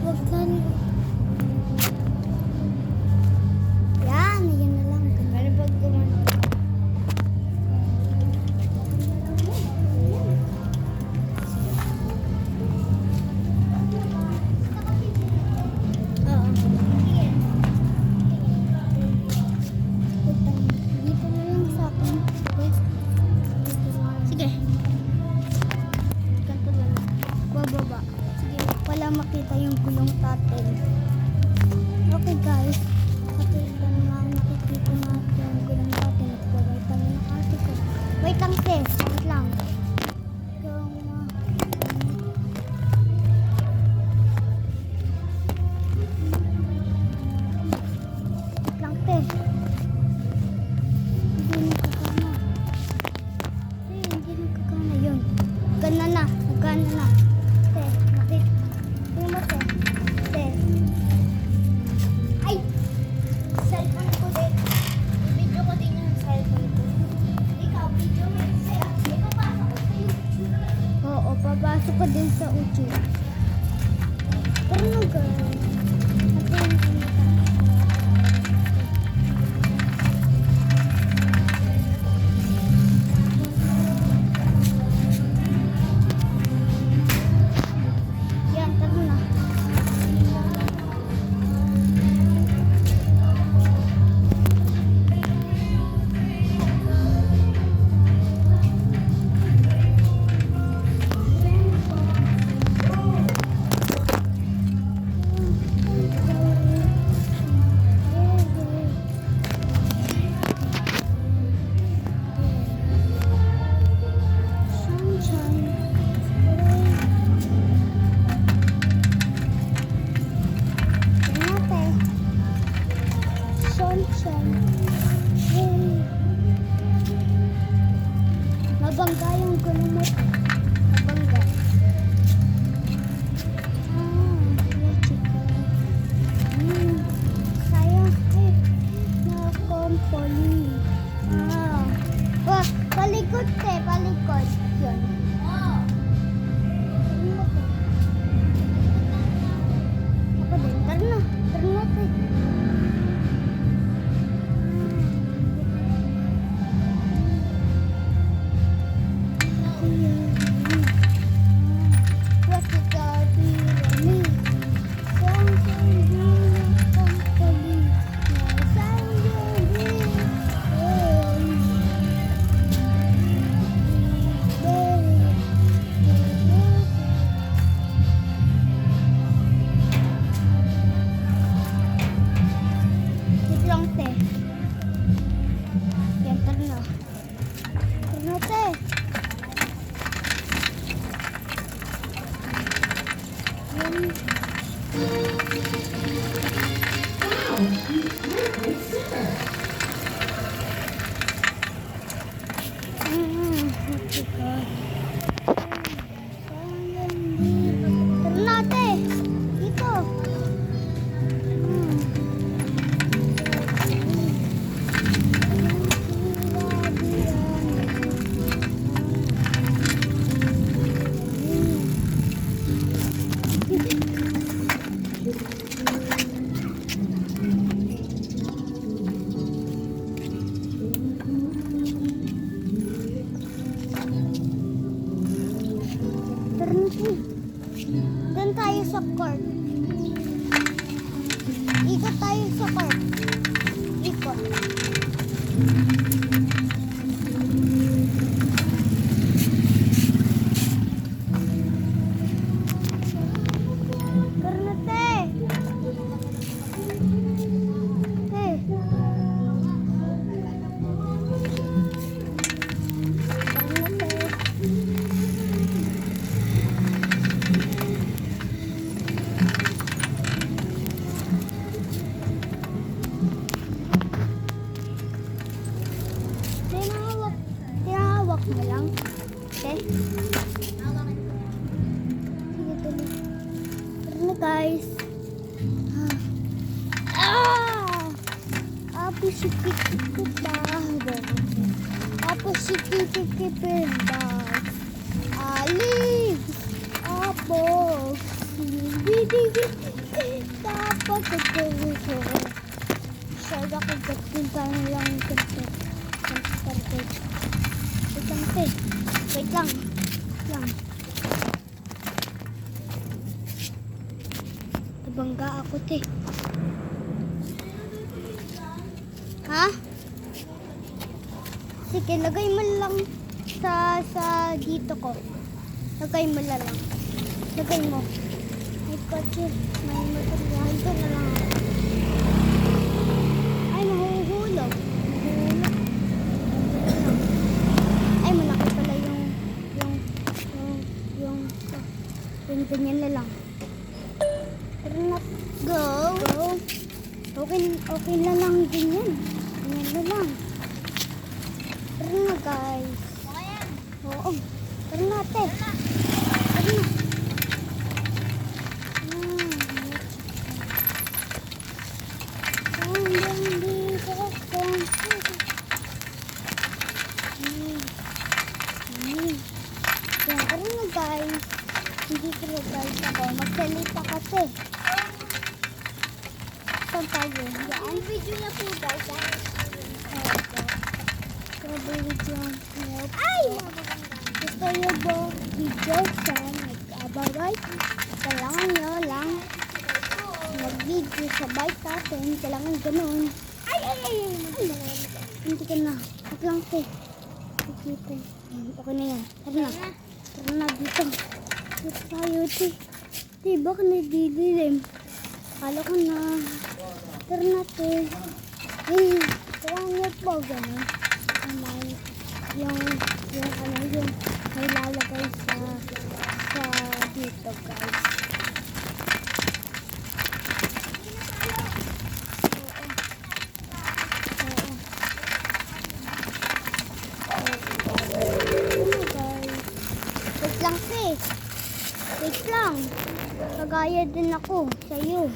Buksan. Yan, yun na lang. Pero pag gumano. Oo. Dito na lang sa akin. Sige. Ganito lang. Bababa. Sige, wala makita yung gulong natin. Okay guys. Nakita na nakikita natin yung gulong natin. Nagbabay kami ng ate ko. Wait lang sis. Wait lang. Yung, wait lang sis. Hindi nakakana. Hindi nakakana yun. Gana na. Nagana na. Te, nakit. Tingnan mo te. Te. Ay! Cellphone ko din. I-video ko din yung cellphone ko. Ikaw, video mo yung cellphone. Ikaw, pasok ko sa YouTube. Oo, papasok ko din sa YouTube. Pero no girl. Natin yung yan, tara na. Sunshine. Ate. Sunshine. Yay. Mabangga yung gulong mo. Mabangga. Electrical. Sayang. Ay, na-company. Wah, palikod te, palikod. Yun. Ano mo te? Ako din. Tara na. Tara na te. What you got here me? Something real company. Something Wait lang te. Yan, tara na. Tara na te. Yan. What you got? Tara na te. Dito. Tara na te. Doon tayo sa court. Ikot tayo sa court. Ikot. Tara na te. Te. Tara na te. Tinahawak mo lang. Okay? Sige, tuloy. Tara na guys. Apo sikit-sikit daw. Apo sikit-sikit daw. Alis. Apo. Dapat ito ko. Siya kagat din tayo lang ito. Wait lang. Nabangga ako, te. Ha? Sige, lagay mo lang sa dito ko. Lagay mo lang. Lagay mo. May kotse. May material. Ito na lang. Ay, mahuhulog. Ay, malaki pala yung ganyan na lang. Tara na. Go. Okay na lang ganyan. Ganyan na lang. Tara na, guys. Oo. Tara na, ate. Tara na. Yan, tara na, guys. Hindi ko guys ako. Magsalita kasi. Saan tayo? Yan. Video na po, guys. Strawberry jam. Ay! Gusto nyo ba video sa nag-abaway? Kailangan nyo lang mag-video sabay sa atin. Kailangan ganun. Ay! Hindi ka na. Huwag lang ko. Okay na yan. Tara na. Tara na dito. Dito tayo, te. Te, baka nadidilim. Kala ko na. Tara na, te. Ay, tara niyo po. Ganun. Yung may lalagay sa dito, guys. Wait lang. Kagaya din ako sa'yo.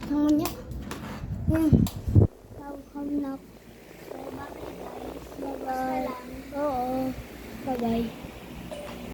Tangan niya. Yan.